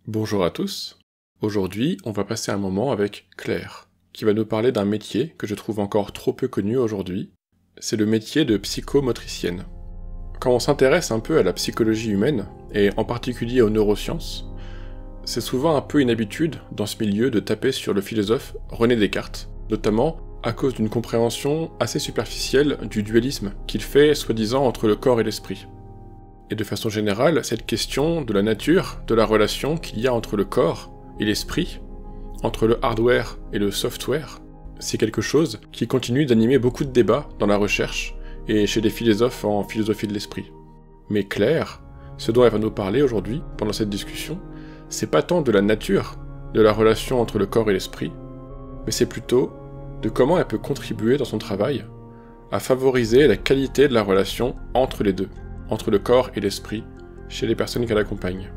Bonjour à tous. Aujourd'hui, on va passer un moment avec Claire, qui va nous parler d'un métier que je trouve encore trop peu connu aujourd'hui. C'est le métier de psychomotricienne. Quand on s'intéresse un peu à la psychologie humaine, et en particulier aux neurosciences, c'est souvent un peu une habitude dans ce milieu de taper sur le philosophe René Descartes, notamment à cause d'une compréhension assez superficielle du dualisme qu'il fait soi-disant entre le corps et l'esprit. Et de façon générale, cette question de la nature, de la relation qu'il y a entre le corps et l'esprit, entre le hardware et le software, c'est quelque chose qui continue d'animer beaucoup de débats dans la recherche et chez les philosophes en philosophie de l'esprit. Mais Claire, ce dont elle va nous parler aujourd'hui, pendant cette discussion, c'est pas tant de la nature, de la relation entre le corps et l'esprit, mais c'est plutôt de comment elle peut contribuer dans son travail à favoriser la qualité de la relation entre les deux, entre le corps et l'esprit, chez les personnes qu'elle accompagne.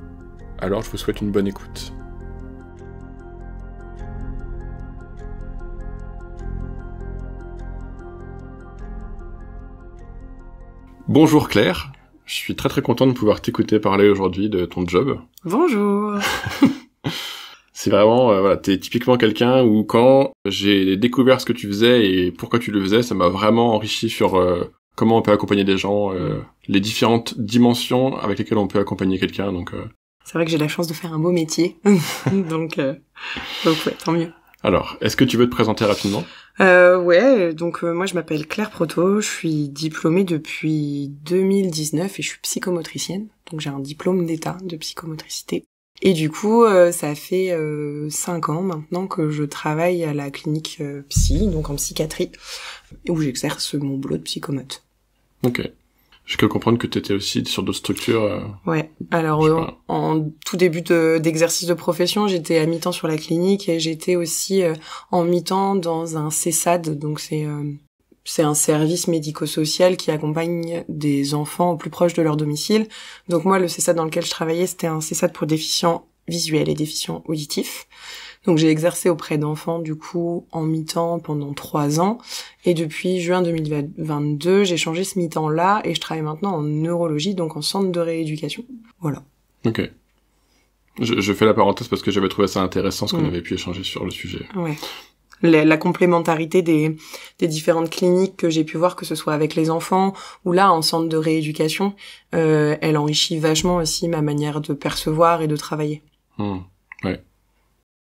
Alors je vous souhaite une bonne écoute. Bonjour Claire, je suis très content de pouvoir t'écouter parler aujourd'hui de ton job. Bonjour. C'est vraiment, t'es typiquement quelqu'un où quand j'ai découvert ce que tu faisais et pourquoi tu le faisais, ça m'a vraiment enrichi sur comment on peut accompagner des gens, les différentes dimensions avec lesquelles on peut accompagner quelqu'un. Donc, C'est vrai que j'ai la chance de faire un beau métier, donc ouais, tant mieux. Alors, est-ce que tu veux te présenter rapidement ? Moi je m'appelle Claire Proto, je suis diplômée depuis 2019 et je suis psychomotricienne, donc j'ai un diplôme d'état de psychomotricité. Et du coup, ça fait 5 ans maintenant que je travaille à la clinique psy, donc en psychiatrie, où j'exerce mon boulot de psychomote. Ok. J'ai cru comprendre que tu étais aussi sur d'autres structures. Ouais. Alors, en tout début d'exercice de profession, j'étais à mi-temps sur la clinique et j'étais aussi en mi-temps dans un CESAD, donc c'est un service médico-social qui accompagne des enfants au plus proche de leur domicile. Donc moi, le CESAD dans lequel je travaillais, c'était un CESAD pour déficients visuels et déficients auditifs. Donc j'ai exercé auprès d'enfants, du coup, en mi-temps pendant 3 ans. Et depuis juin 2022, j'ai changé ce mi-temps-là et je travaille maintenant en neurologie, donc en centre de rééducation. Voilà. Ok. Je fais la parenthèse parce que j'avais trouvé ça intéressant ce qu'on avait pu échanger sur le sujet. Ouais. La complémentarité des différentes cliniques que j'ai pu voir, que ce soit avec les enfants ou là en centre de rééducation, elle enrichit vachement aussi ma manière de percevoir et de travailler. Ouais.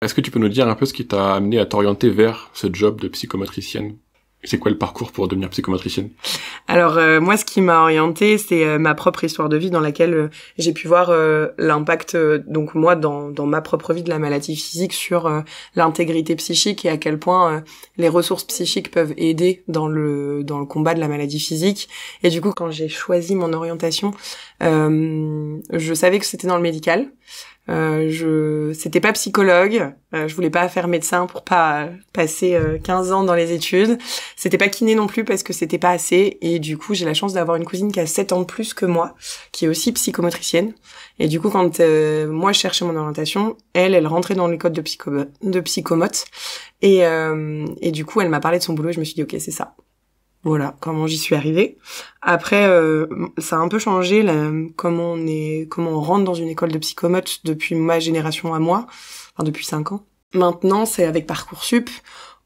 Est-ce que tu peux nous dire un peu ce qui t'a amené à t'orienter vers ce job de psychomotricienne ? C'est quoi le parcours pour devenir psychomotricienne ? Alors moi, ce qui m'a orientée, c'est ma propre histoire de vie dans laquelle j'ai pu voir l'impact, donc moi, dans ma propre vie de la maladie physique sur l'intégrité psychique et à quel point les ressources psychiques peuvent aider dans le combat de la maladie physique. Et du coup, quand j'ai choisi mon orientation, je savais que c'était dans le médical. C'était pas psychologue, je voulais pas faire médecin pour pas passer 15 ans dans les études. C'était pas kiné non plus parce que c'était pas assez. Et du coup, j'ai la chance d'avoir une cousine qui a 7 ans de plus que moi, qui est aussi psychomotricienne. Et du coup, quand moi je cherchais mon orientation, elle rentrait dans l'école de psychomote. Et du coup, elle m'a parlé de son boulot et je me suis dit, ok, c'est ça. Voilà comment j'y suis arrivée. Après, ça a un peu changé comment on rentre dans une école de psychomote depuis ma génération à moi, enfin depuis 5 ans. Maintenant, c'est avec Parcoursup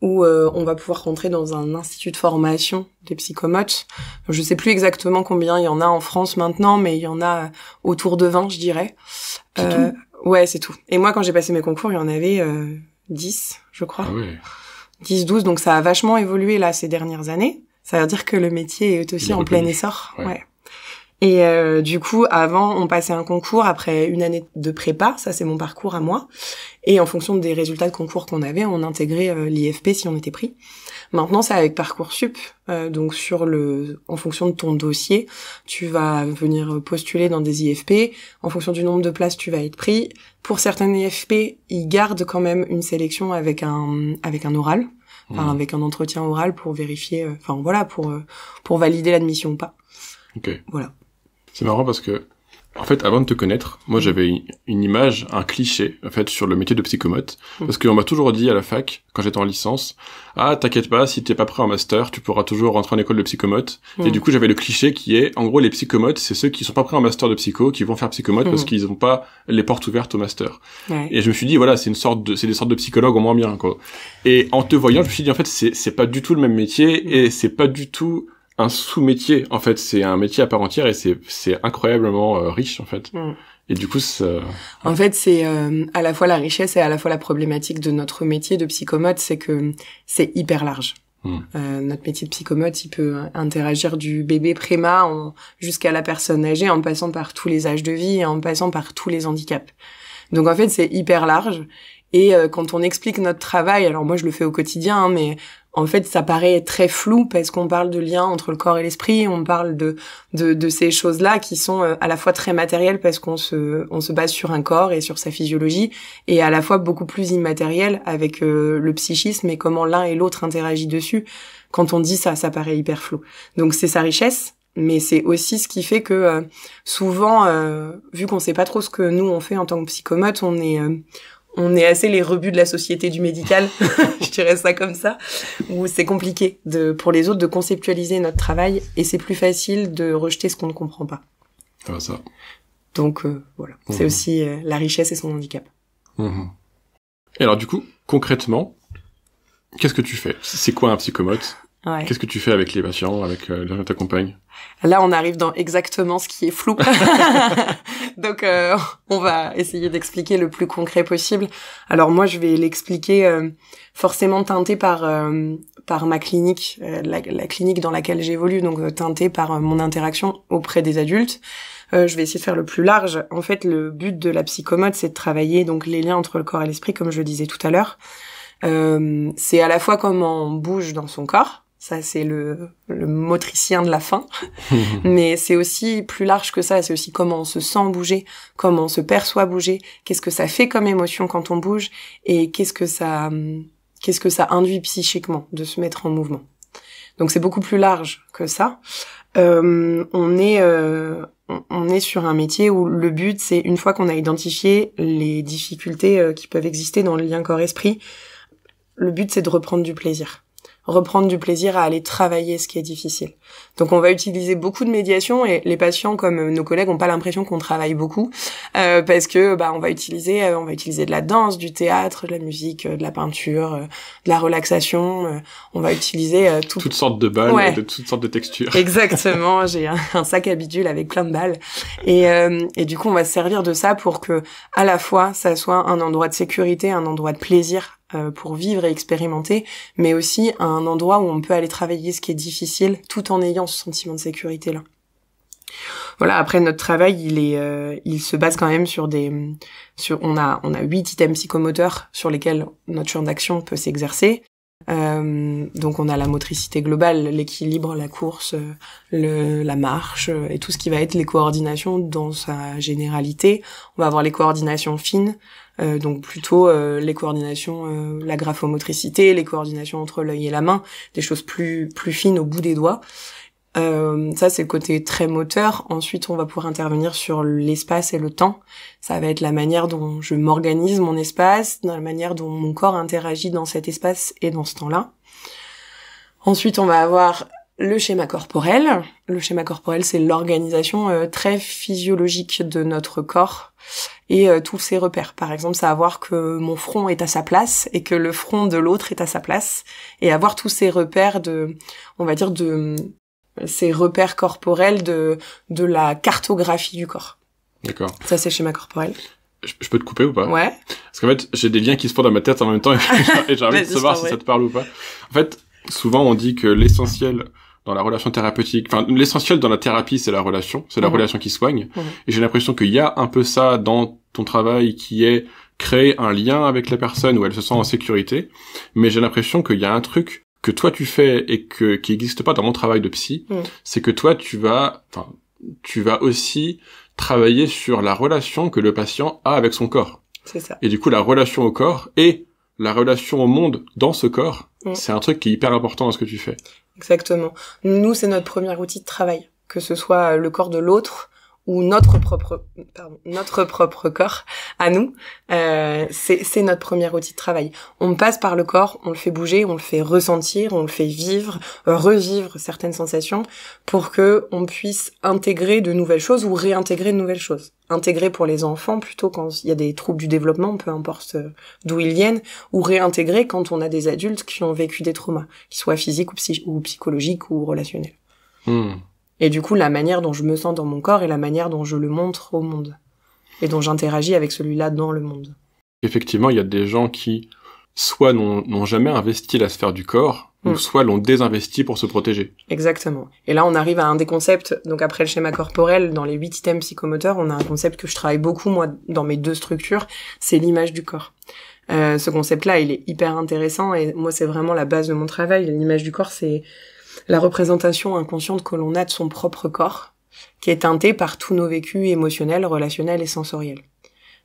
où on va pouvoir rentrer dans un institut de formation des psychomotes. Je sais plus exactement combien il y en a en France maintenant, mais il y en a autour de 20, je dirais. C'est tout ? Ouais, c'est tout. Et moi, quand j'ai passé mes concours, il y en avait 10, je crois. Ah ouais. 10, 12, donc ça a vachement évolué là ces dernières années. Ça veut dire que le métier est aussi en plein essor. Ouais. Et du coup, avant, on passait un concours après une année de prépa. Ça, c'est mon parcours à moi. Et en fonction des résultats de concours qu'on avait, on intégrait l'IFP si on était pris. Maintenant, c'est avec Parcoursup. Donc, en fonction de ton dossier, tu vas venir postuler dans des IFP. En fonction du nombre de places, tu vas être pris. Pour certains IFP, ils gardent quand même une sélection avec un oral. Enfin, avec un entretien oral pour vérifier, pour valider l'admission ou pas. Ok. Voilà. C'est marrant parce que En fait, avant de te connaître, moi j'avais une image, un cliché, en fait, sur le métier de psychomote. Parce qu'on m'a toujours dit à la fac, quand j'étais en licence, ah, t'inquiète pas, si t'es pas prêt en master, tu pourras toujours rentrer en école de psychomote. Et du coup, j'avais le cliché qui est, en gros, les psychomotes, c'est ceux qui sont pas prêts en master de psycho, qui vont faire psychomote parce qu'ils ont pas les portes ouvertes au master. Ouais. Et je me suis dit, voilà, c'est des sortes de psychologues au moins bien, quoi. Et en te voyant, je me suis dit, en fait, c'est pas du tout le même métier et c'est pas du tout un sous-métier. En fait, c'est un métier à part entière et c'est incroyablement riche, en fait. Et du coup, en fait, c'est à la fois la richesse et à la fois la problématique de notre métier de psychomote, c'est que c'est hyper large. Notre métier de psychomote, il peut interagir du bébé préma jusqu'à la personne âgée, en passant par tous les âges de vie et en passant par tous les handicaps. Donc en fait, c'est hyper large. Et quand on explique notre travail, alors moi je le fais au quotidien, hein, mais en fait ça paraît très flou parce qu'on parle de lien entre le corps et l'esprit, on parle de ces choses-là qui sont à la fois très matérielles parce qu'on se base sur un corps et sur sa physiologie, et à la fois beaucoup plus immatérielles avec le psychisme et comment l'un et l'autre interagissent dessus. Quand on dit ça paraît hyper flou. Donc c'est sa richesse. Mais c'est aussi ce qui fait que souvent, vu qu'on sait pas trop ce que nous on fait en tant que psychomote, on est assez les rebuts de la société du médical, je dirais ça comme ça, où c'est compliqué pour les autres de conceptualiser notre travail et c'est plus facile de rejeter ce qu'on ne comprend pas. Ah, ça. Donc voilà, c'est aussi la richesse et son handicap. Et alors du coup, concrètement, qu'est-ce que tu fais? C'est quoi un psychomote? Ouais. Qu'est-ce que tu fais avec les patients, avec les gens qui t'accompagnent? Là, on arrive dans exactement ce qui est flou. Donc, on va essayer d'expliquer le plus concret possible. Alors moi, je vais l'expliquer forcément teinté par ma clinique, la clinique dans laquelle j'évolue, donc teinté par mon interaction auprès des adultes. Je vais essayer de faire le plus large. En fait, le but de la psychomote, c'est de travailler donc les liens entre le corps et l'esprit, comme je le disais tout à l'heure. C'est à la fois comment on bouge dans son corps. Ça, c'est le motricien de la faim. Mais c'est aussi plus large que ça. C'est aussi comment on se sent bouger, comment on se perçoit bouger, qu'est-ce que ça fait comme émotion quand on bouge, et qu'est-ce que ça induit psychiquement de se mettre en mouvement. Donc c'est beaucoup plus large que ça. On est sur un métier où le but, c'est une fois qu'on a identifié les difficultés qui peuvent exister dans le lien corps-esprit, le but, c'est de reprendre du plaisir à aller travailler ce qui est difficile. Donc on va utiliser beaucoup de médiation et les patients comme nos collègues ont pas l'impression qu'on travaille beaucoup parce que on va utiliser de la danse, du théâtre, de la musique, de la peinture, de la relaxation, on va utiliser toutes sortes de balles, de toutes sortes de textures. Exactement, j'ai un sac à bidule avec plein de balles et du coup on va se servir de ça pour que à la fois ça soit un endroit de sécurité, un endroit de plaisir pour vivre et expérimenter, mais aussi un endroit où on peut aller travailler ce qui est difficile tout en ayant ce sentiment de sécurité là. Voilà, après notre travail, il se base quand même on a 8 items psychomoteurs sur lesquels notre champ d'action peut s'exercer. Donc on a la motricité globale, l'équilibre, la course, la marche et tout ce qui va être les coordinations dans sa généralité. On va avoir les coordinations fines, donc plutôt les coordinations, la graphomotricité, les coordinations entre l'œil et la main, des choses plus fines au bout des doigts. Ça c'est le côté très moteur. Ensuite on va pouvoir intervenir sur l'espace et le temps. Ça va être la manière dont je m'organise mon espace, dans la manière dont mon corps interagit dans cet espace et dans ce temps-là. Ensuite on va avoir le schéma corporel. Le schéma corporel, c'est l'organisation très physiologique de notre corps et tous ses repères. Par exemple, ça va voir que mon front est à sa place et que le front de l'autre est à sa place, et avoir tous ces repères ces repères corporels de la cartographie du corps. D'accord. Ça, c'est le schéma corporel. Je peux te couper ou pas? Ouais. Parce qu'en fait, j'ai des liens qui se font dans ma tête en même temps et j'ai envie de savoir si ça te parle ou pas. En fait, souvent on dit que l'essentiel dans la relation thérapeutique, enfin l'essentiel dans la thérapie, c'est la relation, c'est la relation qui soigne. Et j'ai l'impression qu'il y a un peu ça dans ton travail qui est créer un lien avec la personne où elle se sent en sécurité. Mais j'ai l'impression qu'il y a un truc que toi tu fais et qui n'existe pas dans mon travail de psy, c'est que toi tu vas aussi travailler sur la relation que le patient a avec son corps. C'est ça. Et du coup la relation au corps et la relation au monde dans ce corps, c'est un truc qui est hyper important dans ce que tu fais. Exactement. Nous, c'est notre premier outil de travail, que ce soit le corps de l'autre ou notre propre corps à nous, c'est notre premier outil de travail. On passe par le corps, on le fait bouger, on le fait ressentir, on le fait vivre, revivre certaines sensations pour que on puisse intégrer de nouvelles choses ou réintégrer de nouvelles choses. Intégrer pour les enfants plutôt quand il y a des troubles du développement, peu importe d'où ils viennent, ou réintégrer quand on a des adultes qui ont vécu des traumas, qu'ils soient physiques ou psychologiques ou relationnels. Et du coup, la manière dont je me sens dans mon corps est la manière dont je le montre au monde. Et dont j'interagis avec celui-là dans le monde. Effectivement, il y a des gens qui, soit n'ont jamais investi la sphère du corps, ou soit l'ont désinvesti pour se protéger. Exactement. Et là, on arrive à un des concepts, donc après le schéma corporel, dans les 8 items psychomoteurs, on a un concept que je travaille beaucoup, moi, dans mes 2 structures, c'est l'image du corps. Ce concept-là, il est hyper intéressant, et moi, c'est vraiment la base de mon travail. L'image du corps, c'est la représentation inconsciente que l'on a de son propre corps, qui est teintée par tous nos vécus émotionnels, relationnels et sensoriels.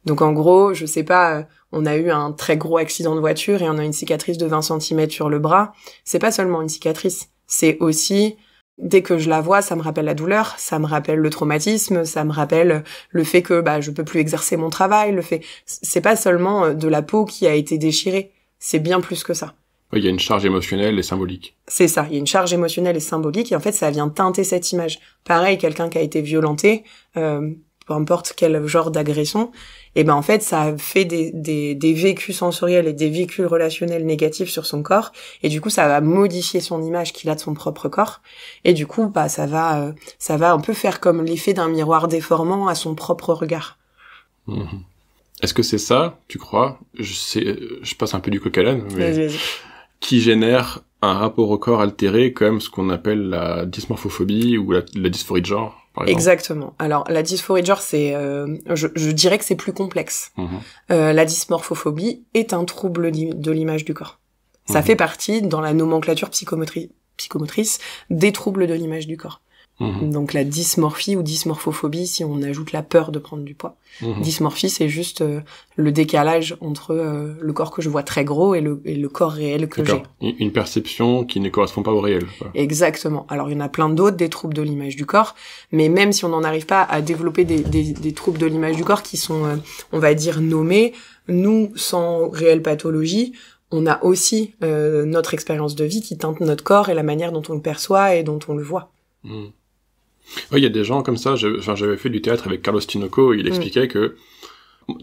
Donc en gros, je sais pas, on a eu un très gros accident de voiture et on a une cicatrice de 20 cm sur le bras. C'est pas seulement une cicatrice, c'est aussi, dès que je la vois, ça me rappelle la douleur, ça me rappelle le traumatisme, ça me rappelle le fait que je peux plus exercer mon travail, c'est pas seulement de la peau qui a été déchirée, c'est bien plus que ça. Il y a une charge émotionnelle et symbolique. C'est ça, il y a une charge émotionnelle et symbolique, et en fait, ça vient teinter cette image. Pareil, quelqu'un qui a été violenté, peu importe quel genre d'agression, et en fait, ça fait des vécus sensoriels et des vécus relationnels négatifs sur son corps, et du coup, ça va modifier son image qu'il a de son propre corps, et du coup, ça va un peu faire comme l'effet d'un miroir déformant à son propre regard. Est-ce que c'est ça, tu crois? Je passe un peu du coq à l'âne, mais... Vas-y. Qui génère un rapport au corps altéré, comme ce qu'on appelle la dysmorphophobie ou la dysphorie de genre, par exemple. Exactement. Alors, la dysphorie de genre, c'est, je dirais que c'est plus complexe. La dysmorphophobie est un trouble de l'image du corps. Ça fait partie, dans la nomenclature psychomotrice, des troubles de l'image du corps. Donc la dysmorphie ou dysmorphophobie, si on ajoute la peur de prendre du poids. Dysmorphie, c'est juste le décalage entre le corps que je vois très gros et le corps réel que j'ai. Une perception qui ne correspond pas au réel. Quoi. Exactement. Alors il y en a plein d'autres, des troubles de l'image du corps, mais même si on n'en arrive pas à développer des troubles de l'image du corps qui sont, on va dire, nommés, nous, sans réelle pathologie, on a aussi notre expérience de vie qui teinte notre corps et la manière dont on le perçoit et dont on le voit. Oui, il y a des gens comme ça, j'avais fait du théâtre avec Carlos Tinoco, il expliquait que,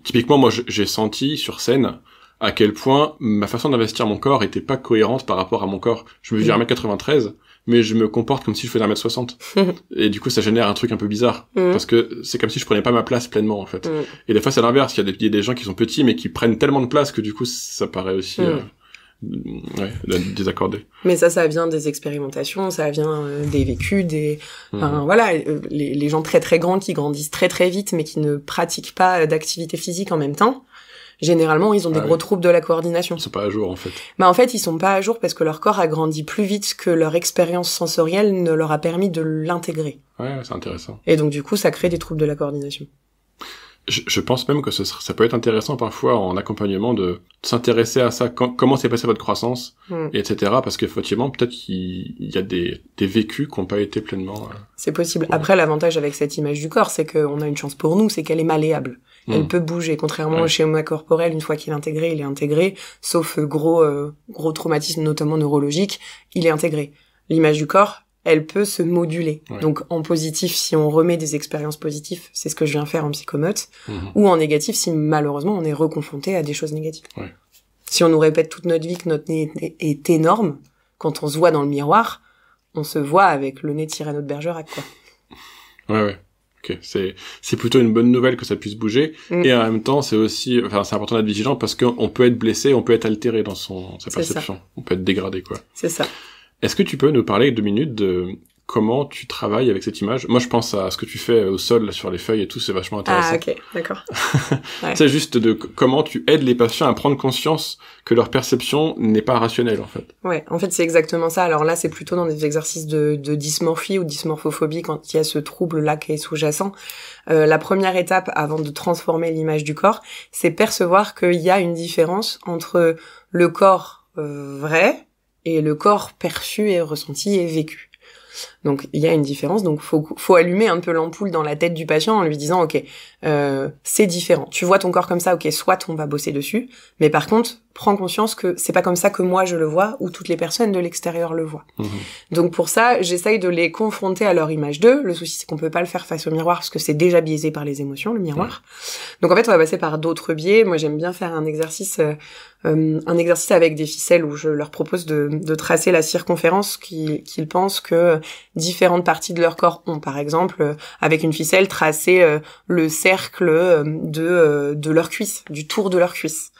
typiquement, moi, j'ai senti sur scène à quel point ma façon d'investir mon corps était pas cohérente par rapport à mon corps. Je me dis 1m93, mais je me comporte comme si je faisais 1m60. Et du coup, ça génère un truc un peu bizarre. Parce que c'est comme si je prenais pas ma place pleinement, en fait. Et des fois, c'est l'inverse. Il y a des gens qui sont petits, mais qui prennent tellement de place que du coup, ça paraît aussi... désaccordé. Mais ça vient des expérimentations, ça vient des vécus, voilà, les gens très très grands qui grandissent très très vite mais qui ne pratiquent pas d'activité physique en même temps. Généralement, ils ont des gros troubles de la coordination. Ils sont pas à jour, en fait. En fait, ils sont pas à jour parce que leur corps a grandi plus vite que leur expérience sensorielle ne leur a permis de l'intégrer. Ouais, c'est intéressant. Et donc, du coup, ça crée des troubles de la coordination. Je pense même que ça peut être intéressant parfois en accompagnement de s'intéresser à ça, comment s'est passée votre croissance, etc. Parce qu'effectivement, peut-être qu'il y a des vécus qui n'ont pas été pleinement... C'est possible. Après, l'avantage avec cette image du corps, c'est qu'on a une chance pour nous, c'est qu'elle est malléable. Elle peut bouger. Contrairement au schéma corporel, une fois qu'il est intégré, il est intégré. Sauf gros traumatisme, notamment neurologique, il est intégré. L'image du corps, elle peut se moduler. Donc en positif, si on remet des expériences positives, c'est ce que je viens faire en psychomote, ou en négatif, si malheureusement on est reconfronté à des choses négatives. Si on nous répète toute notre vie que notre nez est énorme, quand on se voit dans le miroir, on se voit avec le nez de Cyrano de Bergerac, quoi. Ouais. Ok, c'est plutôt une bonne nouvelle que ça puisse bouger, et en même temps, c'est aussi, c'est important d'être vigilant parce qu'on peut être blessé, on peut être altéré dans sa perception. On peut être dégradé, quoi. C'est ça. Est-ce que tu peux nous parler 2 minutes de comment tu travailles avec cette image? Moi, je pense à ce que tu fais au sol, là, sur les feuilles et tout, c'est vachement intéressant. Ah, ok, d'accord. C'est juste de comment tu aides les patients à prendre conscience que leur perception n'est pas rationnelle, en fait. Ouais, en fait, c'est exactement ça. Alors là, c'est plutôt dans des exercices de dysmorphie ou dysmorphophobie quand il y a ce trouble-là qui est sous-jacent. La première étape, avant de transformer l'image du corps, c'est percevoir qu'il y a une différence entre le corps vrai et le corps perçu et ressenti et vécu. Donc il y a une différence, donc faut allumer un peu l'ampoule dans la tête du patient en lui disant ok, c'est différent. Tu vois ton corps comme ça, ok, soit on va bosser dessus, mais par contre prends conscience que c'est pas comme ça que moi je le vois ou toutes les personnes de l'extérieur le voient. Donc pour ça, j'essaye de les confronter à leur image d'eux. Le souci c'est qu'on peut pas le faire face au miroir parce que c'est déjà biaisé par les émotions, le miroir. Donc en fait on va passer par d'autres biais. Moi j'aime bien faire un exercice avec des ficelles où je leur propose de tracer la circonférence qu'ils pensent que différentes parties de leur corps ont. Par exemple, avec une ficelle, tracer le cercle de leur cuisse, du tour de leur cuisse.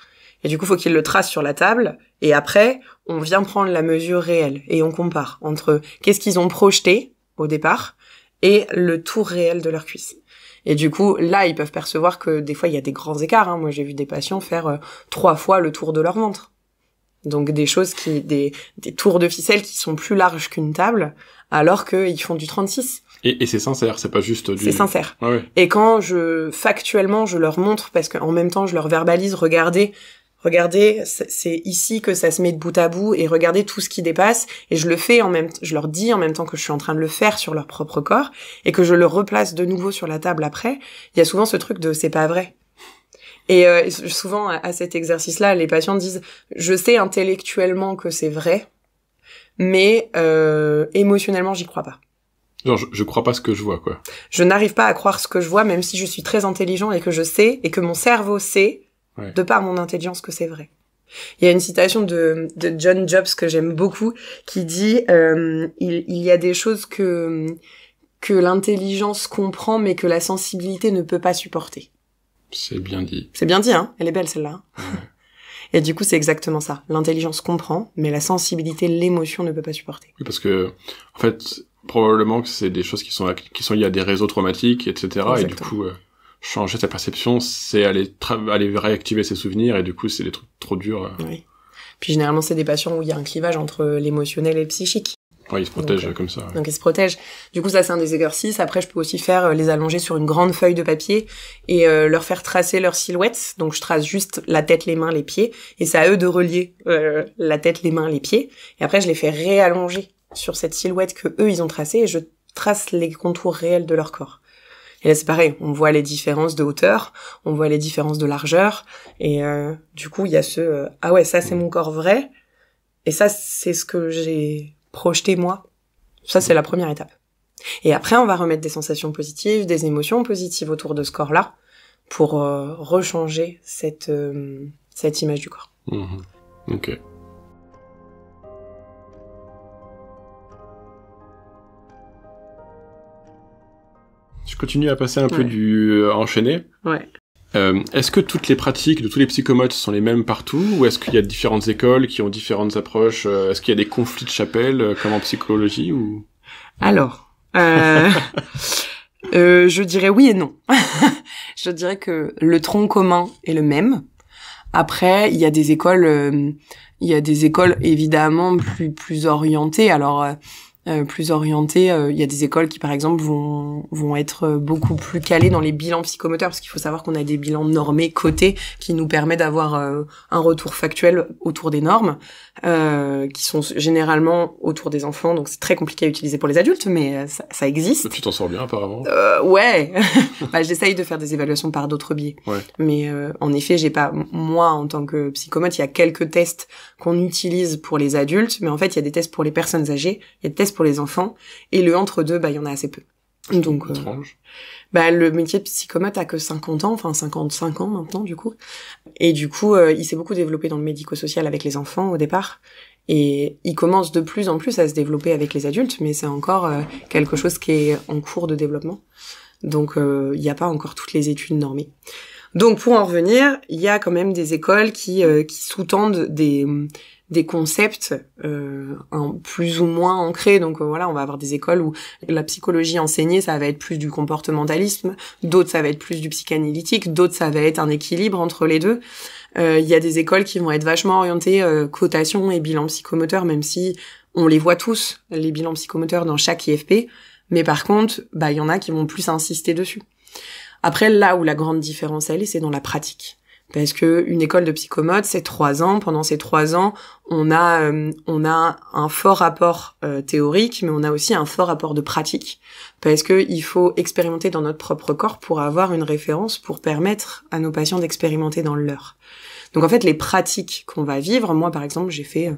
Et du coup, faut qu'ils le tracent sur la table. Et après, on vient prendre la mesure réelle et on compare entre qu'est-ce qu'ils ont projeté au départ et le tour réel de leur cuisse. Et du coup, là, ils peuvent percevoir que des fois, il y a des grands écarts. Hein. Moi, j'ai vu des patients faire 3 fois le tour de leur ventre. Donc, des choses des tours de ficelle qui sont plus larges qu'une table, alors qu'ils font du 36. Et c'est sincère, c'est pas juste du... C'est sincère. Ah ouais. Et quand factuellement, je leur montre, parce qu'en même temps, je leur verbalise, regardez, c'est ici que ça se met de bout à bout, et regardez tout ce qui dépasse, et je leur dis en même temps que je suis en train de le faire sur leur propre corps, et que je le replace de nouveau sur la table après. Il y a souvent ce truc de c'est pas vrai. Et souvent, à cet exercice-là, les patients disent je sais intellectuellement que c'est vrai, mais émotionnellement, j'y crois pas. Genre, je crois pas ce que je vois, quoi. Je n'arrive pas à croire ce que je vois, même si je suis très intelligent et que je sais, et que mon cerveau sait, de par mon intelligence, que c'est vrai. Il y a une citation de John Jobs que j'aime beaucoup, qui dit il y a des choses que l'intelligence comprend, mais que la sensibilité ne peut pas supporter. C'est bien dit. C'est bien dit, hein. Elle est belle, celle-là. Ouais. Et du coup, c'est exactement ça. L'intelligence comprend, mais la sensibilité, l'émotion ne peut pas supporter. Oui, parce que, en fait, probablement que c'est des choses qui sont liées à des réseaux traumatiques, etc. Exactement. Et du coup, changer sa perception, c'est aller réactiver ses souvenirs, et du coup, c'est des trucs trop durs. Oui. Puis généralement, c'est des patients où il y a un clivage entre l'émotionnel et le psychique. Ouais, ils se protègent comme ça. Ouais. Donc ils se protègent. Du coup, ça, c'est un des exercices. Après, je peux aussi faire les allonger sur une grande feuille de papier et leur faire tracer leur silhouette. Donc je trace juste la tête, les mains, les pieds. Et c'est à eux de relier la tête, les mains, les pieds. Et après, je les fais réallonger sur cette silhouette que eux, ils ont tracée. Et je trace les contours réels de leur corps. Et là, c'est pareil. On voit les différences de hauteur. On voit les différences de largeur. Et du coup, il y a ah ouais, ça, c'est mon corps vrai. Et ça, c'est ce que j'ai projeter moi. Ça, c'est la première étape. Et après, on va remettre des sensations positives, des émotions positives autour de ce corps-là pour rechanger cette image du corps. Ok. Je continue à passer un peu à enchaîner. Ouais. Est-ce que toutes les pratiques de tous les psychomotes sont les mêmes partout, ou est-ce qu'il y a différentes écoles qui ont différentes approches? Est-ce qu'il y a des conflits de chapelle comme en psychologie ou... Alors, je dirais oui et non. Je dirais que le tronc commun est le même. Après, il y a des écoles évidemment plus orientées. Alors plus orientées, il y a des écoles qui par exemple vont être beaucoup plus calées dans les bilans psychomoteurs, parce qu'il faut savoir qu'on a des bilans normés cotés qui nous permettent d'avoir un retour factuel autour des normes, qui sont généralement autour des enfants, donc c'est très compliqué à utiliser pour les adultes, mais ça existe. Tu t'en sors bien apparemment. Ouais. J'essaye de faire des évaluations par d'autres biais. Ouais. Mais en effet, moi en tant que psychomote, il y a quelques tests qu'on utilise pour les adultes, mais en fait, il y a des tests pour les personnes âgées, il y a des tests pour les enfants, et le entre-deux, il y en a assez peu. Donc, le métier de psychomote a que 50 ans, enfin 55 ans maintenant, du coup. Et du coup, il s'est beaucoup développé dans le médico-social avec les enfants au départ. Et il commence de plus en plus à se développer avec les adultes, mais c'est encore quelque chose qui est en cours de développement. Donc, il n'y a pas encore toutes les études normées. Donc, pour en revenir, il y a quand même des écoles qui sous-tendent des concepts plus ou moins ancrés. Donc voilà, on va avoir des écoles où la psychologie enseignée, ça va être plus du comportementalisme, d'autres ça va être plus du psychanalytique, d'autres ça va être un équilibre entre les deux. Il y a des écoles qui vont être vachement orientées cotation et bilan psychomoteur, même si on les voit tous, les bilans psychomoteurs dans chaque IFP, mais par contre, il y en a qui vont plus insister dessus. Après, là où la grande différence, c'est dans la pratique. Parce que une école de psychomote, c'est 3 ans. Pendant ces 3 ans, on a un fort apport théorique, mais on a aussi un fort apport de pratique. Parce que il faut expérimenter dans notre propre corps pour avoir une référence, pour permettre à nos patients d'expérimenter dans le leur. Donc en fait, les pratiques qu'on va vivre, moi par exemple, j'ai fait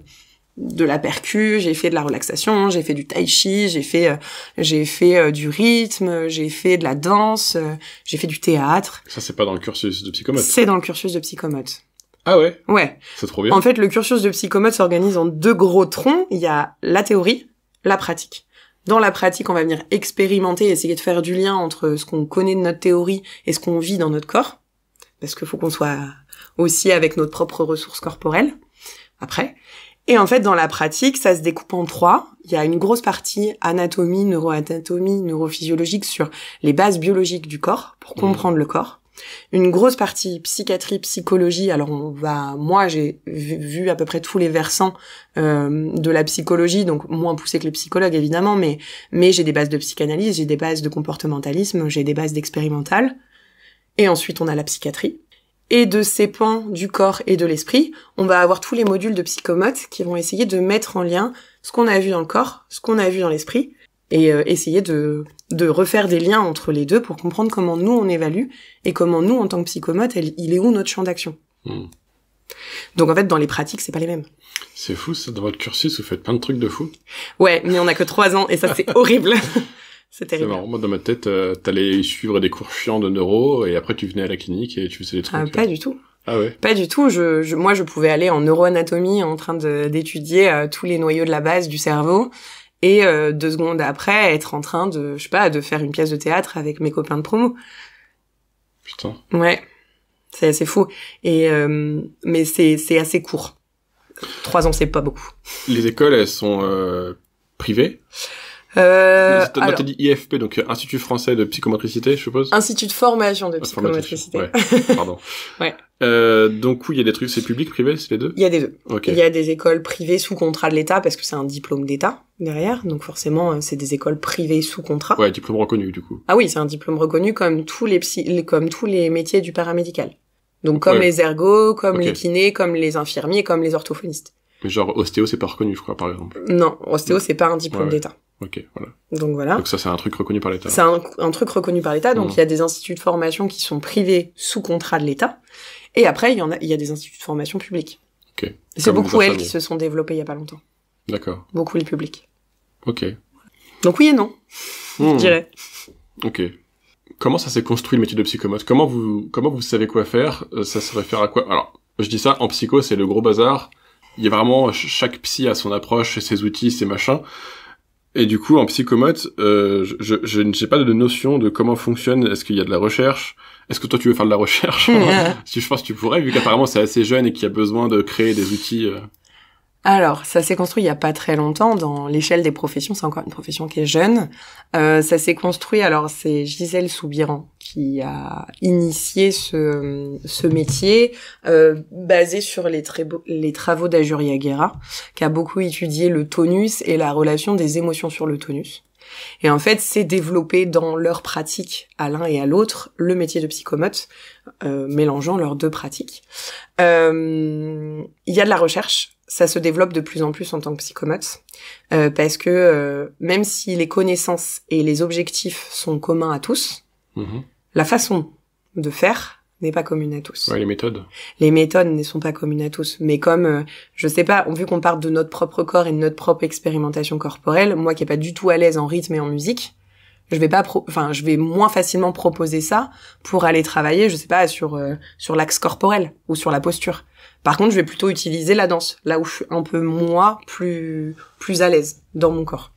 de la percu, j'ai fait de la relaxation, j'ai fait du tai chi, j'ai fait du rythme, j'ai fait de la danse, j'ai fait du théâtre. Ça, c'est pas dans le cursus de psychomote? C'est dans le cursus de psychomote. Ah ouais? Ouais. C'est trop bien. En fait, le cursus de psychomote s'organise en 2 gros troncs. Il y a la théorie, la pratique. Dans la pratique, on va venir expérimenter, essayer de faire du lien entre ce qu'on connaît de notre théorie et ce qu'on vit dans notre corps. Parce qu'il faut qu'on soit aussi avec notre propre ressources corporelles. Après. Et en fait, dans la pratique, ça se découpe en 3. Il y a une grosse partie anatomie, neuroanatomie, neurophysiologique sur les bases biologiques du corps, pour comprendre le corps. Une grosse partie psychiatrie, psychologie. Alors moi, j'ai vu à peu près tous les versants de la psychologie, donc moins poussé que les psychologues, évidemment, mais j'ai des bases de psychanalyse, j'ai des bases de comportementalisme, j'ai des bases d'expérimental. Et ensuite, on a la psychiatrie. Et de ces pans du corps et de l'esprit, on va avoir tous les modules de psychomote qui vont essayer de mettre en lien ce qu'on a vu dans le corps, ce qu'on a vu dans l'esprit, et essayer de refaire des liens entre les deux pour comprendre comment nous on évalue, et comment nous, en tant que psychomote, il est où notre champ d'action. Donc en fait, dans les pratiques, c'est pas les mêmes. C'est fou, ça, dans votre cursus, vous faites plein de trucs de fou. Ouais, mais on a que 3 ans, et ça c'est horrible. C'est terrible. C'est marrant. Moi, dans ma tête, t'allais suivre des cours chiants de neuro, et après tu venais à la clinique et tu faisais des trucs. Pas du tout. Ah ouais? Pas du tout. Moi, je pouvais aller en neuroanatomie en train d'étudier tous les noyaux de la base du cerveau, et 2 secondes après, être en train de, je sais pas, de faire une pièce de théâtre avec mes copains de promo. Putain. Ouais. C'est assez fou. Et, mais c'est assez court. 3 ans, c'est pas beaucoup. Les écoles, elles sont privées? Alors, t'as dit IFP, donc Institut français de psychomotricité, je suppose. Institut de formation de psychomotricité. Ouais, pardon. Ouais. Donc oui, il y a des trucs, c'est public, privé, c'est les deux? Il y a des deux. Okay. Il y a des écoles privées sous contrat de l'État parce que c'est un diplôme d'État derrière, donc forcément c'est des écoles privées sous contrat. Ouais, diplôme reconnu du coup. Ah oui, c'est un diplôme reconnu comme tous les métiers du paramédical. Donc comme les ergos, comme les kinés, comme les infirmiers, comme les orthophonistes. Mais genre ostéo, c'est pas reconnu, je crois, par exemple. Non, ostéo c'est pas un diplôme d'État. Ok, voilà. Donc voilà. Donc ça, c'est un truc reconnu par l'État. C'est un truc reconnu par l'État, donc il y a des instituts de formation qui sont privés sous contrat de l'État, et après il y a des instituts de formation publics. Ok. C'est beaucoup elles qui se sont développées il y a pas longtemps. D'accord. Beaucoup les publics. Ok. Donc oui et non, je dirais. Ok. Comment ça s'est construit le métier de psychomote? Comment vous savez quoi faire? Ça se réfère à quoi? Alors, je dis ça, en psycho, c'est le gros bazar. Il y a vraiment, chaque psy a son approche, ses outils, ses machins. Et du coup, en psychomote, je n'ai pas de notion de comment fonctionne. Est-ce qu'il y a de la recherche? Est-ce que toi, tu veux faire de la recherche? Si je pense que tu pourrais, vu qu'apparemment c'est assez jeune et qu'il y a besoin de créer des outils. Alors, ça s'est construit il y a pas très longtemps dans l'échelle des professions. C'est encore une profession qui est jeune. Ça s'est construit. Alors, c'est Gisèle Soubiran qui a initié ce métier basé sur les travaux d'Ajuria Guerra, qui a beaucoup étudié le tonus et la relation des émotions sur le tonus. Et en fait, c'est développé dans leur pratique à l'un et à l'autre le métier de psychomote, mélangeant leurs 2 pratiques. Il y a de la recherche. Ça se développe de plus en plus en tant que psychomote, parce que même si les connaissances et les objectifs sont communs à tous, la façon de faire n'est pas commune à tous. Ouais, les méthodes. Les méthodes ne sont pas communes à tous. Mais comme, je sais pas, vu qu'on part de notre propre corps et de notre propre expérimentation corporelle, moi qui est pas du tout à l'aise en rythme et en musique, je vais moins facilement proposer ça pour aller travailler, je sais pas, sur l'axe corporel ou sur la posture. Par contre, je vais plutôt utiliser la danse, là où je suis un peu plus à l'aise dans mon corps.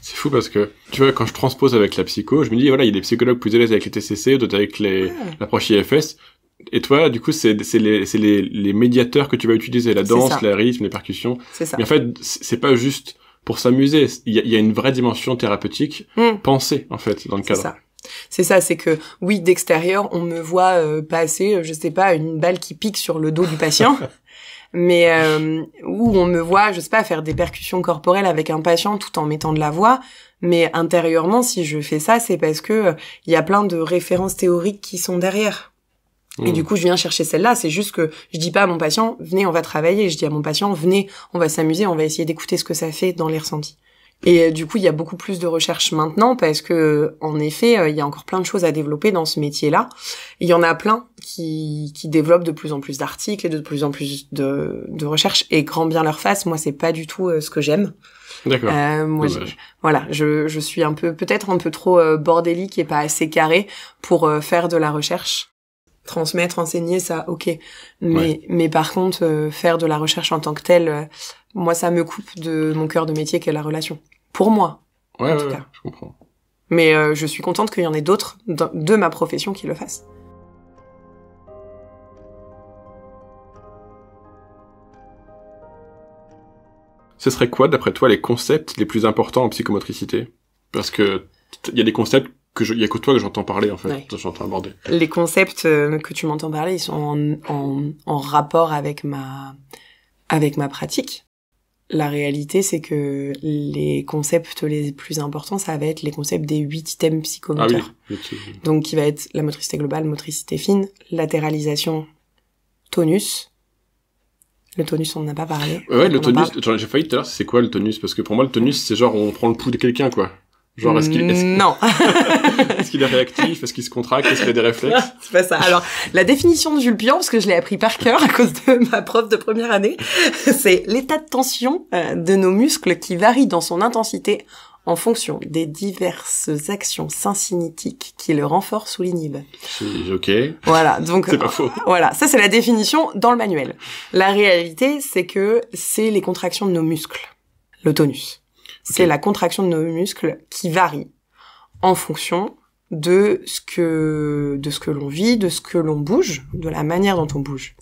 C'est fou parce que, tu vois, quand je transpose avec la psycho, je me dis, voilà, il y a des psychologues plus à l'aise avec les TCC, d'autres avec l'approche IFS. Et toi, du coup, c'est les médiateurs que tu vas utiliser, la danse, le rythme, les percussions. C'est ça. Mais en fait, c'est pas juste pour s'amuser. Il y a une vraie dimension thérapeutique, pensée, en fait, dans le cadre. C'est ça, c'est que, oui, d'extérieur, on me voit passer, je sais pas, une balle qui pique sur le dos du patient, mais où on me voit, je sais pas, faire des percussions corporelles avec un patient tout en mettant de la voix, mais intérieurement, si je fais ça, c'est parce que il y a plein de références théoriques qui sont derrière. Et du coup, je viens chercher celle-là. C'est juste que je dis pas à mon patient, venez, on va travailler. Je dis à mon patient, venez, on va s'amuser, on va essayer d'écouter ce que ça fait dans les ressentis. Et du coup, il y a beaucoup plus de recherches maintenant parce que, en effet, il y a encore plein de choses à développer dans ce métier-là. Il y en a plein qui développent de plus en plus d'articles et de plus en plus de recherches. Et grand bien leur face, moi, c'est pas du tout ce que j'aime. D'accord. Moi, je suis peut-être un peu trop bordélique et pas assez carré pour faire de la recherche. Transmettre, enseigner, ça, ok. Mais par contre, faire de la recherche en tant que telle, moi, ça me coupe de mon cœur de métier qu'est la relation. Pour moi, en tout cas. Je comprends. Mais je suis contente qu'il y en ait d'autres de ma profession qui le fassent. Ce serait quoi, d'après toi, les concepts les plus importants en psychomotricité? Parce que il y a des concepts il y a que toi que j'entends parler, en fait. Ouais. J'entends aborder. Les concepts que tu m'entends parler, ils sont en rapport avec ma pratique. La réalité, c'est que les concepts les plus importants, ça va être les concepts des 8 items psychomoteurs. Ah oui. Donc, qui va être la motricité globale, motricité fine, latéralisation, tonus. Le tonus, on n'en a pas parlé. Ouais, le tonus, j'ai failli tout à l'heure, c'est quoi le tonus? Parce que pour moi, le tonus, c'est genre, on prend le pouls de quelqu'un, quoi. Genre, non. Est-ce qu'il est réactif? Est-ce qu'il se contracte? Est-ce qu'il a des réflexes? C'est pas ça. Alors, la définition de Jules Pion, parce que je l'ai appris par cœur à cause de ma prof de première année, c'est l'état de tension de nos muscles qui varie dans son intensité en fonction des diverses actions syncinétiques qui le renforcent ou l'inhibent. Ok. Voilà, donc c'est pas faux. Voilà, ça c'est la définition dans le manuel. La réalité, c'est que c'est les contractions de nos muscles, le tonus. C'est la contraction de nos muscles qui varie en fonction de ce que l'on vit, de ce que l'on bouge, de la manière dont on bouge.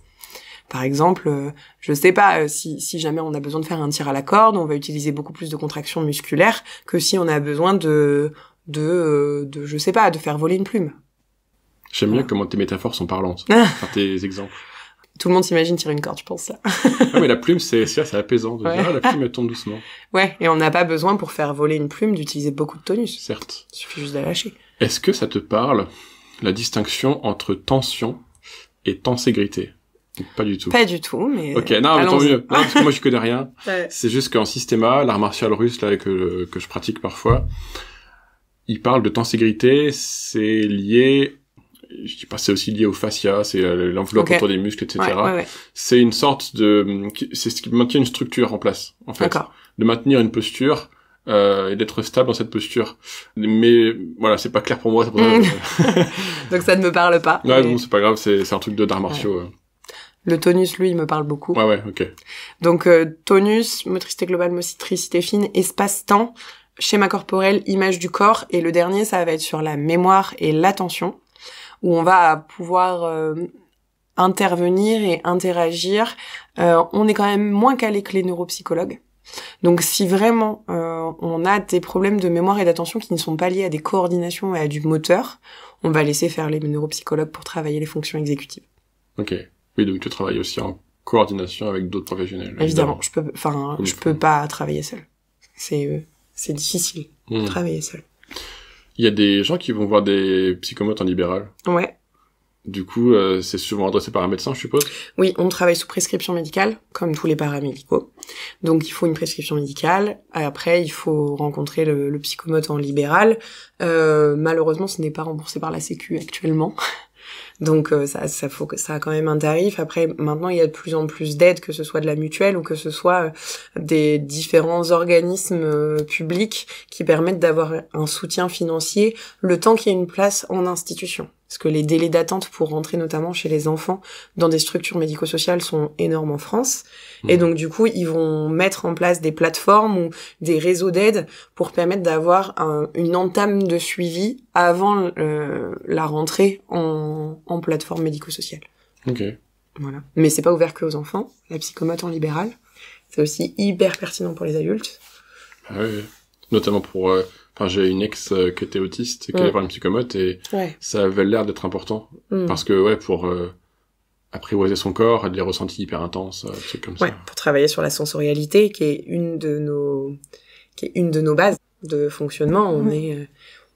Par exemple, je sais pas, si jamais on a besoin de faire un tir à la corde, on va utiliser beaucoup plus de contractions musculaires que si on a besoin de je sais pas, de faire voler une plume. J'aime bien comment tes métaphores sont parlantes. Enfin, tes exemples. Tout le monde s'imagine tirer une corde, je pense, là. Ouais, mais la plume, c'est apaisant. De dire, la plume, elle tombe doucement. Ouais, et on n'a pas besoin, pour faire voler une plume, d'utiliser beaucoup de tonus. Certes. Il suffit juste de la lâcher. Est-ce que ça te parle, la distinction entre tension et tenségrité? Pas du tout. Pas du tout, mais... Ok, non, mais tant mieux. Non, parce que moi, je connais rien. Ouais. C'est juste qu'en systéma, l'art martial russe, là, que je pratique parfois, il parle de tenségrité, c'est lié... Je dis pas, c'est aussi lié au fascia, c'est l'enveloppe autour des muscles, etc. Ouais. C'est une sorte c'est ce qui maintient une structure en place, en fait. D'accord. De maintenir une posture, et d'être stable dans cette posture. Mais, voilà, c'est pas clair pour moi, c'est pour ça. Donc ça ne me parle pas. Ouais, bon, c'est pas grave, c'est un truc d'arts martiaux. Ouais. Le tonus, lui, il me parle beaucoup. Ouais, ok. Donc, tonus, motricité globale, motricité fine, espace-temps, schéma corporel, image du corps, et le dernier, ça va être sur la mémoire et l'attention, où on va pouvoir intervenir et interagir. On est quand même moins calé que les neuropsychologues. Donc si vraiment on a des problèmes de mémoire et d'attention qui ne sont pas liés à des coordinations et à du moteur, on va laisser faire les neuropsychologues pour travailler les fonctions exécutives. Ok. Oui, donc tu travailles aussi en coordination avec d'autres professionnels. Évidemment, je peux pas travailler seul. C'est difficile de travailler seul. Il y a des gens qui vont voir des psychomotes en libéral. Ouais. Du coup, c'est souvent adressé par un médecin, je suppose? Oui, on travaille sous prescription médicale, comme tous les paramédicaux. Donc, il faut une prescription médicale. Après, il faut rencontrer le psychomote en libéral. Malheureusement, ce n'est pas remboursé par la Sécu actuellement. Donc ça a quand même un tarif. Après, maintenant, il y a de plus en plus d'aides, que ce soit de la mutuelle ou que ce soit des différents organismes publics qui permettent d'avoir un soutien financier le temps qu'il y ait une place en institution. Parce que les délais d'attente pour rentrer notamment chez les enfants dans des structures médico-sociales sont énormes en France. Et donc du coup, ils vont mettre en place des plateformes ou des réseaux d'aide pour permettre d'avoir une entame de suivi avant la rentrée en plateforme médico-sociale. Ok. Voilà. Mais c'est pas ouvert que aux enfants. La psychomote en libéral, c'est aussi hyper pertinent pour les adultes. Ah oui. Notamment pour... j'ai une ex qui était autiste, qui allait voir une psychomote, et ça avait l'air d'être important. Parce que, pour apprivoiser son corps, elle des ressentis hyper intenses, des trucs comme ça. Ouais, pour travailler sur la sensorialité, qui est une de nos bases de fonctionnement.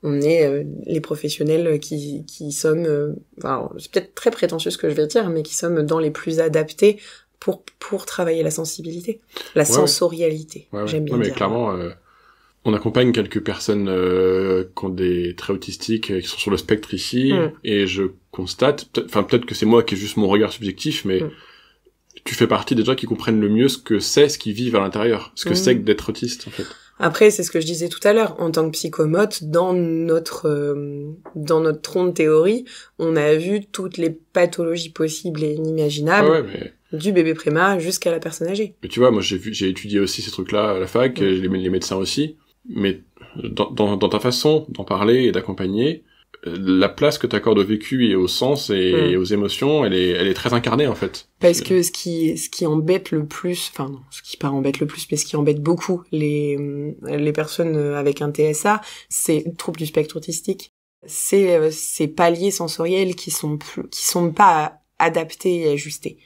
On est les professionnels qui sommes, enfin, c'est peut-être très prétentieux ce que je vais dire, mais qui sommes dans les plus adaptés pour travailler la sensibilité, la sensorialité. Ouais. J'aime bien Non, mais dire. clairement, on accompagne quelques personnes qui ont des traits autistiques, qui sont sur le spectre ici, et je constate, peut-être que c'est moi qui ai juste mon regard subjectif, mais tu fais partie des gens qui comprennent le mieux ce qu'ils vivent à l'intérieur, ce que c'est que d'être autiste, en fait. Après, c'est ce que je disais tout à l'heure, en tant que psychomote, dans notre tronc de théorie, on a vu toutes les pathologies possibles et inimaginables, du bébé préma jusqu'à la personne âgée. Mais tu vois, moi j'ai étudié aussi ces trucs-là à la fac, les médecins aussi, mais dans ta façon d'en parler et d'accompagner, la place que t'accordes au vécu et au sens et aux émotions, elle est très incarnée, en fait. Parce que ce qui embête le plus, enfin non, ce qui pas embête le plus, mais ce qui embête beaucoup les personnes avec un TSA, c'est le trouble du spectre autistique. C'est ces paliers sensoriels qui sont pas adaptés et ajustés.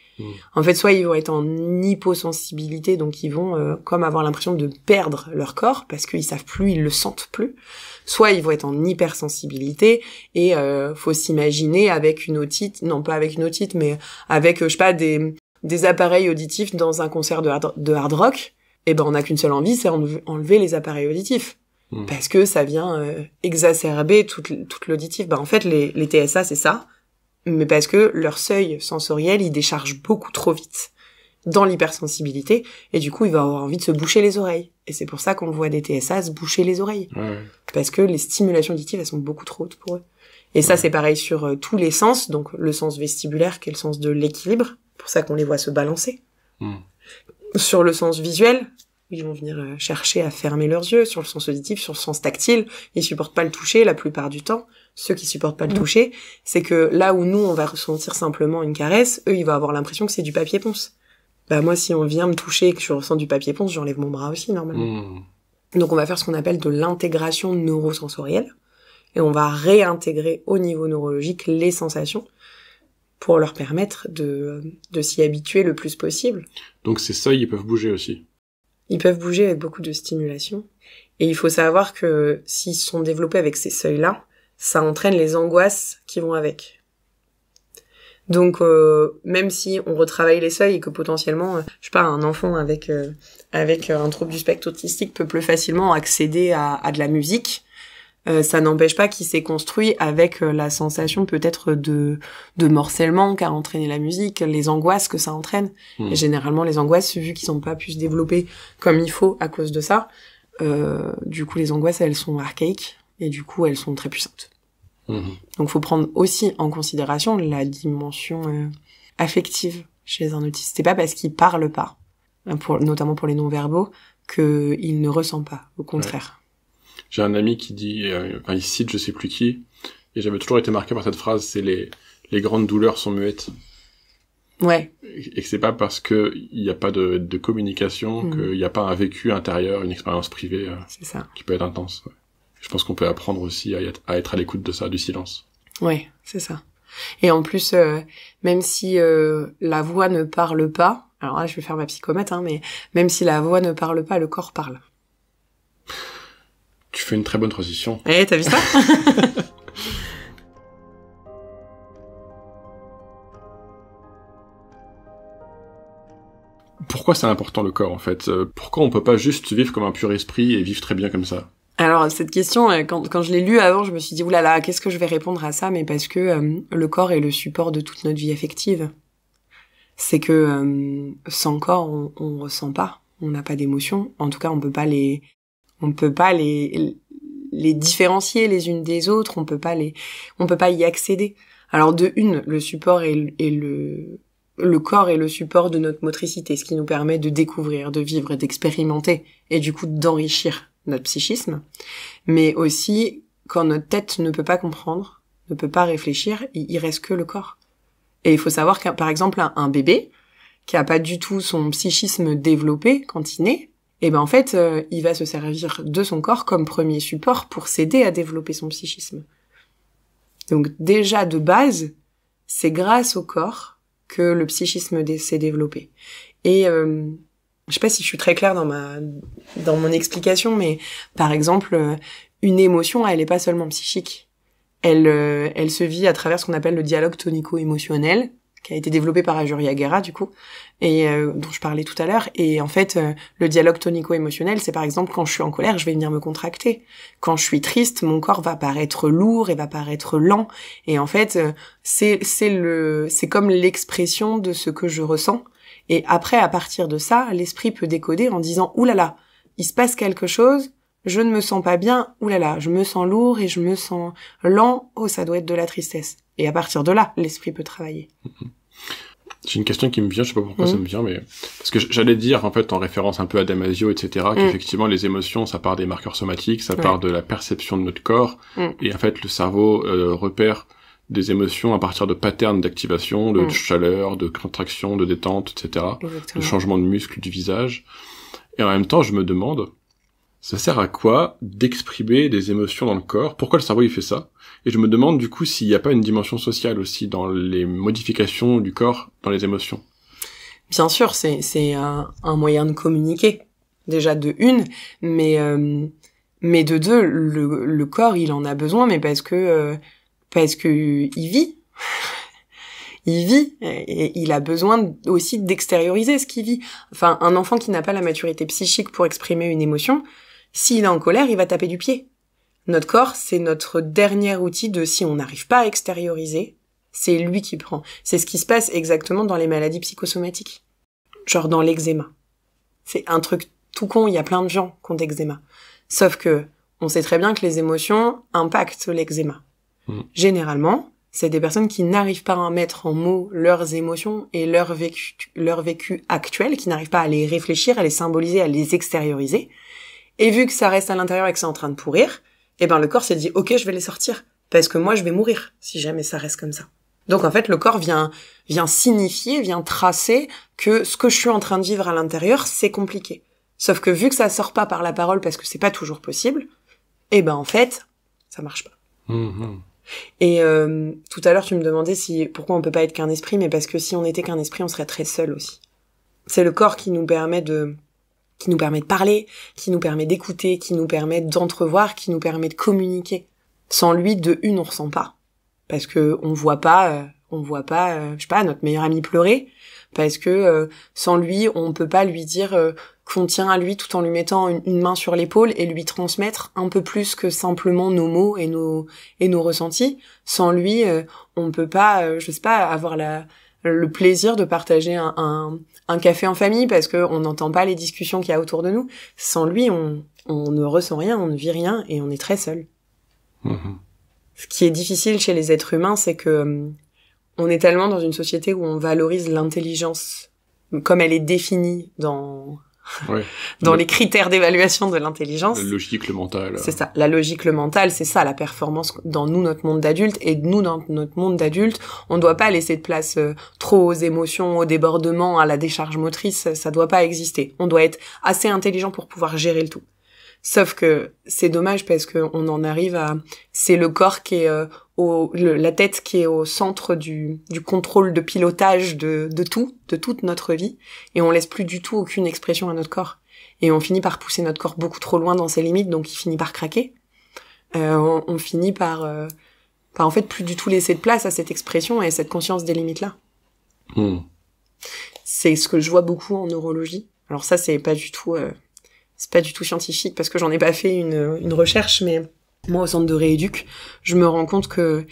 En fait, soit ils vont être en hyposensibilité, donc ils vont comme avoir l'impression de perdre leur corps parce qu'ils savent plus, ils le sentent plus. Soit ils vont être en hypersensibilité et faut s'imaginer avec une otite, non pas avec une otite, mais avec je sais pas des appareils auditifs dans un concert de hard rock. Et ben on n'a qu'une seule envie, c'est enlever les appareils auditifs. Parce que ça vient exacerber toute l'auditif. Ben en fait les TSA c'est ça. Mais parce que leur seuil sensoriel, il décharge beaucoup trop vite dans l'hypersensibilité, et du coup, il va avoir envie de se boucher les oreilles. Et c'est pour ça qu'on voit des TSA se boucher les oreilles. Parce que les stimulations auditives, elles sont beaucoup trop hautes pour eux. Et ça, c'est pareil sur tous les sens, donc le sens vestibulaire, qui est le sens de l'équilibre, pour ça qu'on les voit se balancer. Sur le sens visuel, ils vont venir chercher à fermer leurs yeux. Sur le sens auditif, sur le sens tactile, ils supportent pas le toucher la plupart du temps. Ceux qui supportent pas le toucher, c'est que là où nous, on va ressentir simplement une caresse, eux, ils vont avoir l'impression que c'est du papier ponce. Bah moi, si on vient me toucher et que je ressens du papier ponce, j'enlève mon bras aussi, normalement. Donc on va faire ce qu'on appelle de l'intégration neurosensorielle, et on va réintégrer au niveau neurologique les sensations pour leur permettre de s'y habituer le plus possible. Donc ces seuils, ils peuvent bouger aussi. Ils peuvent bouger avec beaucoup de stimulation. Et il faut savoir que s'ils sont développés avec ces seuils-là, ça entraîne les angoisses qui vont avec. Donc, même si on retravaille les seuils et que potentiellement, je sais pas, un enfant avec un trouble du spectre autistique peut plus facilement accéder à de la musique, ça n'empêche pas qu'il s'est construit avec la sensation peut-être de morcellement qu'a entraîné la musique, les angoisses que ça entraîne. Et généralement, les angoisses, vu qu'ils n'ont pas pu se développer comme il faut à cause de ça, du coup, les angoisses, elles sont archaïques. Et du coup, elles sont très puissantes. Donc, faut prendre aussi en considération la dimension affective chez un autiste. C'est pas parce qu'il parle pas, notamment pour les non-verbaux, qu'il ne ressent pas. Au contraire. Ouais. J'ai un ami qui dit, il cite je sais plus qui, et j'avais toujours été marqué par cette phrase, c'est les grandes douleurs sont muettes. Ouais. Et que c'est pas parce que il y a pas de communication, qu'il y a pas un vécu intérieur, une expérience privée, c'est ça. Qui peut être intense. Ouais. Je pense qu'on peut apprendre aussi à être à l'écoute de ça, du silence. Ouais, c'est ça. Et en plus, même si la voix ne parle pas, alors là je vais faire ma psychomètre, mais même si la voix ne parle pas, le corps parle. Tu fais une très bonne transition. Eh, t'as vu ça? Pourquoi c'est important le corps en fait? Pourquoi on peut pas juste vivre comme un pur esprit et vivre très bien comme ça? Alors cette question, quand je l'ai lue avant, je me suis dit oulala, qu'est-ce que je vais répondre à ça? Mais parce que le corps est le support de toute notre vie affective. C'est que sans corps, on ressent pas, on n'a pas d'émotions. En tout cas, on peut pas les différencier les unes des autres. On peut pas y accéder. Alors de une, le support est le corps est le support de notre motricité, ce qui nous permet de découvrir, de vivre, d'expérimenter, et du coup d'enrichir notre psychisme. Mais aussi, quand notre tête ne peut pas comprendre, ne peut pas réfléchir, il reste que le corps. Et il faut savoir que, par exemple, un bébé qui a pas du tout son psychisme développé quand il naît, et ben en fait, il va se servir de son corps comme premier support pour s'aider à développer son psychisme. Donc déjà de base, c'est grâce au corps que le psychisme s'est développé. Et je sais pas si je suis très claire dans mon explication, mais par exemple, une émotion, elle est pas seulement psychique. Elle se vit à travers ce qu'on appelle le dialogue tonico-émotionnel, qui a été développé par Ajuria Guerra, du coup, et dont je parlais tout à l'heure. Et en fait, le dialogue tonico-émotionnel, c'est par exemple quand je suis en colère, je vais venir me contracter. Quand je suis triste, mon corps va paraître lourd et va paraître lent. Et en fait, c'est comme l'expression de ce que je ressens. Et après, à partir de ça, l'esprit peut décoder en disant « Ouh là là, il se passe quelque chose, je ne me sens pas bien, ouh là là, je me sens lourd et je me sens lent, oh ça doit être de la tristesse. » Et à partir de là, l'esprit peut travailler. J'ai une question qui me vient, je sais pas pourquoi ça me vient, mais parce que j'allais dire, en fait, en référence un peu à Damasio, etc., qu'effectivement, les émotions, ça part des marqueurs somatiques, ça part de la perception de notre corps, et en fait, le cerveau repère des émotions à partir de patterns d'activation, de chaleur, de contraction, de détente, etc., de changement de muscles du visage. Et en même temps, je me demande, ça sert à quoi d'exprimer des émotions dans le corps? Pourquoi le cerveau il fait ça? Et je me demande du coup s'il n'y a pas une dimension sociale aussi dans les modifications du corps, dans les émotions. Bien sûr, c'est un moyen de communiquer, déjà de une, mais de deux, le corps il en a besoin, mais parce que il vit. Il vit et il a besoin aussi d'extérioriser ce qu'il vit. Enfin, un enfant qui n'a pas la maturité psychique pour exprimer une émotion, s'il est en colère, il va taper du pied. Notre corps, c'est notre dernier outil de si on n'arrive pas à extérioriser, c'est lui qui prend. C'est ce qui se passe exactement dans les maladies psychosomatiques. Genre dans l'eczéma. C'est un truc tout con, il y a plein de gens qui ont d'eczéma. Sauf que, on sait très bien que les émotions impactent l'eczéma. Généralement, c'est des personnes qui n'arrivent pas à mettre en mots leurs émotions et leur vécu actuel, qui n'arrivent pas à les réfléchir, à les symboliser, à les extérioriser. Et vu que ça reste à l'intérieur et que c'est en train de pourrir, le corps s'est dit, ok, je vais les sortir. Parce que moi, je vais mourir, si jamais ça reste comme ça. Donc, en fait, le corps vient signifier, vient tracer que ce que je suis en train de vivre à l'intérieur, c'est compliqué. Sauf que vu que ça sort pas par la parole, parce que c'est pas toujours possible, en fait, ça marche pas. Et tout à l'heure, tu me demandais pourquoi on peut pas être qu'un esprit, mais parce que si on était qu'un esprit, on serait très seul aussi. C'est le corps qui nous permet de parler, qui nous permet d'écouter, qui nous permet d'entrevoir, qui nous permet de communiquer. Sans lui, on ressent pas. Parce que on voit pas, je sais pas, notre meilleur ami pleurer. Parce que sans lui, on peut pas lui dire qu'on tient à lui tout en lui mettant une main sur l'épaule et lui transmettre un peu plus que simplement nos mots et nos ressentis. Sans lui, on peut pas, je sais pas, avoir le plaisir de partager un café en famille parce que on n'entend pas les discussions qu'il y a autour de nous. Sans lui, on ne ressent rien, on ne vit rien et on est très seul. Ce qui est difficile chez les êtres humains, c'est que on est tellement dans une société où on valorise l'intelligence comme elle est définie dans les critères d'évaluation de l'intelligence. La logique, le mental. C'est ça. La logique, le mental, c'est ça, la performance dans notre monde d'adulte. Et nous, dans notre monde d'adulte, on doit pas laisser de place trop aux émotions, aux débordements, à la décharge motrice. Ça doit pas exister. On doit être assez intelligent pour pouvoir gérer le tout. Sauf que c'est dommage parce que on en arrive à... C'est le corps qui est la tête qui est au centre du contrôle de pilotage de toute notre vie, et on laisse plus du tout aucune expression à notre corps. Et on finit par pousser notre corps beaucoup trop loin dans ses limites, donc il finit par craquer. On finit par en fait plus du tout laisser de place à cette expression et à cette conscience des limites-là. C'est ce que je vois beaucoup en neurologie. Alors ça, c'est pas du tout scientifique parce que j'en ai pas fait une recherche, mais moi, au centre de rééduc, je me rends compte que,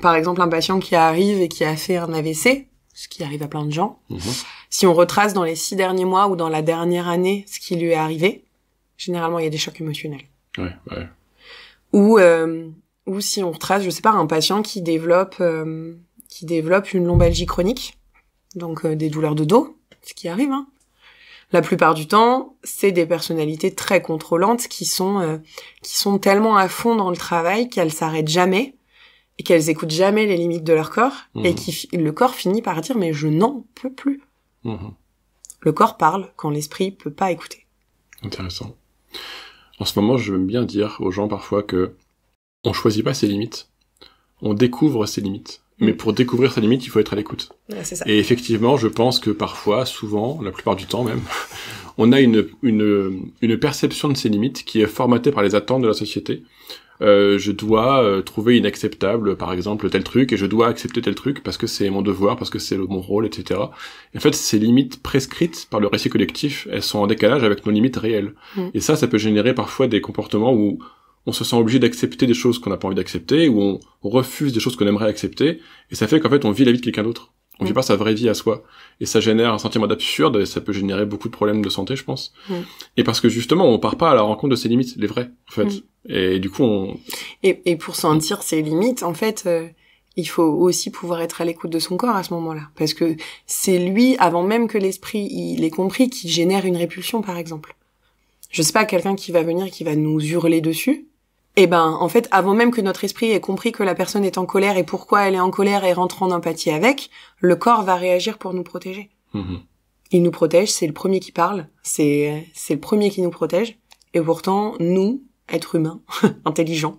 par exemple, un patient qui arrive et qui a fait un AVC, ce qui arrive à plein de gens, si on retrace dans les 6 derniers mois ou dans la dernière année ce qui lui est arrivé, généralement, il y a des chocs émotionnels. Ou si on retrace, je sais pas, un patient qui développe une lombalgie chronique, donc des douleurs de dos, ce qui arrive, hein. La plupart du temps, c'est des personnalités très contrôlantes qui sont tellement à fond dans le travail qu'elles s'arrêtent jamais et qu'elles écoutent jamais les limites de leur corps et le corps finit par dire mais je n'en peux plus. Le corps parle quand l'esprit peut pas écouter. Intéressant. En ce moment, je veux bien dire aux gens parfois que on choisit pas ses limites, on découvre ses limites. Mais pour découvrir sa limite, il faut être à l'écoute. Ouais, c'est ça. Et effectivement, je pense que parfois, souvent, la plupart du temps même, on a une perception de ses limites qui est formatée par les attentes de la société. Je dois trouver inacceptable, par exemple, tel truc, et je dois accepter tel truc parce que c'est mon devoir, parce que c'est mon rôle, etc. Et en fait, ces limites prescrites par le récit collectif, elles sont en décalage avec nos limites réelles. Et ça peut générer parfois des comportements où on se sent obligé d'accepter des choses qu'on n'a pas envie d'accepter, où on refuse des choses qu'on aimerait accepter, et ça fait qu'en fait, on vit la vie de quelqu'un d'autre. On vit pas sa vraie vie à soi. Et ça génère un sentiment d'absurde, et ça peut générer beaucoup de problèmes de santé, je pense. Et parce que justement, on part pas à la rencontre de ses limites, les vraies, en fait. Et du coup, Et pour sentir ses limites, en fait, il faut aussi pouvoir être à l'écoute de son corps à ce moment-là. Parce que c'est lui, avant même que l'esprit il ait compris, qui génère une répulsion, par exemple. Je sais pas, quelqu'un qui va venir, qui va nous hurler dessus, eh ben, en fait, avant même que notre esprit ait compris que la personne est en colère et pourquoi elle est en colère et rentre en empathie avec, le corps va réagir pour nous protéger. Il nous protège, c'est le premier qui parle, c'est le premier qui nous protège. Et pourtant, nous, êtres humains, intelligents,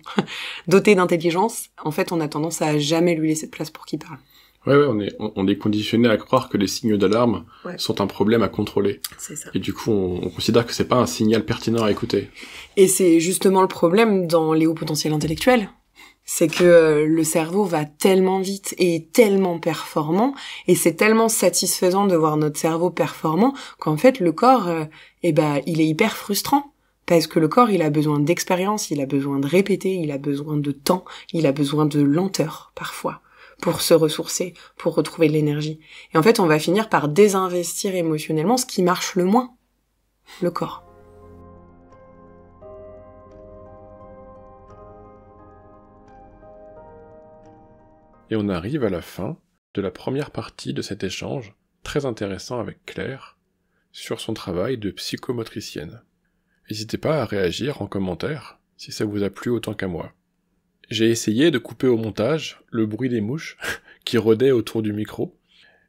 dotés d'intelligence, en fait, on a tendance à jamais lui laisser de place pour qu'il parle. Ouais, on est conditionné à croire que les signes d'alarme sont un problème à contrôler. C'est ça. Et du coup, on considère que c'est pas un signal pertinent à écouter. Et c'est justement le problème dans les hauts potentiels intellectuels. C'est que le cerveau va tellement vite et tellement performant, et c'est tellement satisfaisant de voir notre cerveau performant, qu'en fait, le corps, il est hyper frustrant. Parce que le corps, il a besoin d'expérience, il a besoin de répéter, il a besoin de temps, il a besoin de lenteur, parfois, pour se ressourcer, pour retrouver de l'énergie. Et en fait, on va finir par désinvestir émotionnellement ce qui marche le moins, le corps. Et on arrive à la fin de la première partie de cet échange, très intéressant avec Claire, sur son travail de psychomotricienne. N'hésitez pas à réagir en commentaire, si ça vous a plu autant qu'à moi. J'ai essayé de couper au montage le bruit des mouches qui rôdaient autour du micro,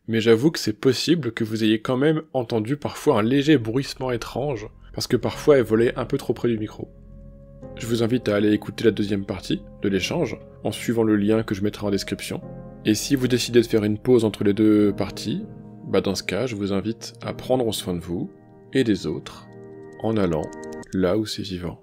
mais j'avoue que c'est possible que vous ayez quand même entendu parfois un léger bruissement étrange, parce que parfois elles volaient un peu trop près du micro. Je vous invite à aller écouter la deuxième partie de l'échange, en suivant le lien que je mettrai en description. Et si vous décidez de faire une pause entre les deux parties, dans ce cas, je vous invite à prendre soin de vous et des autres, en allant là où c'est vivant.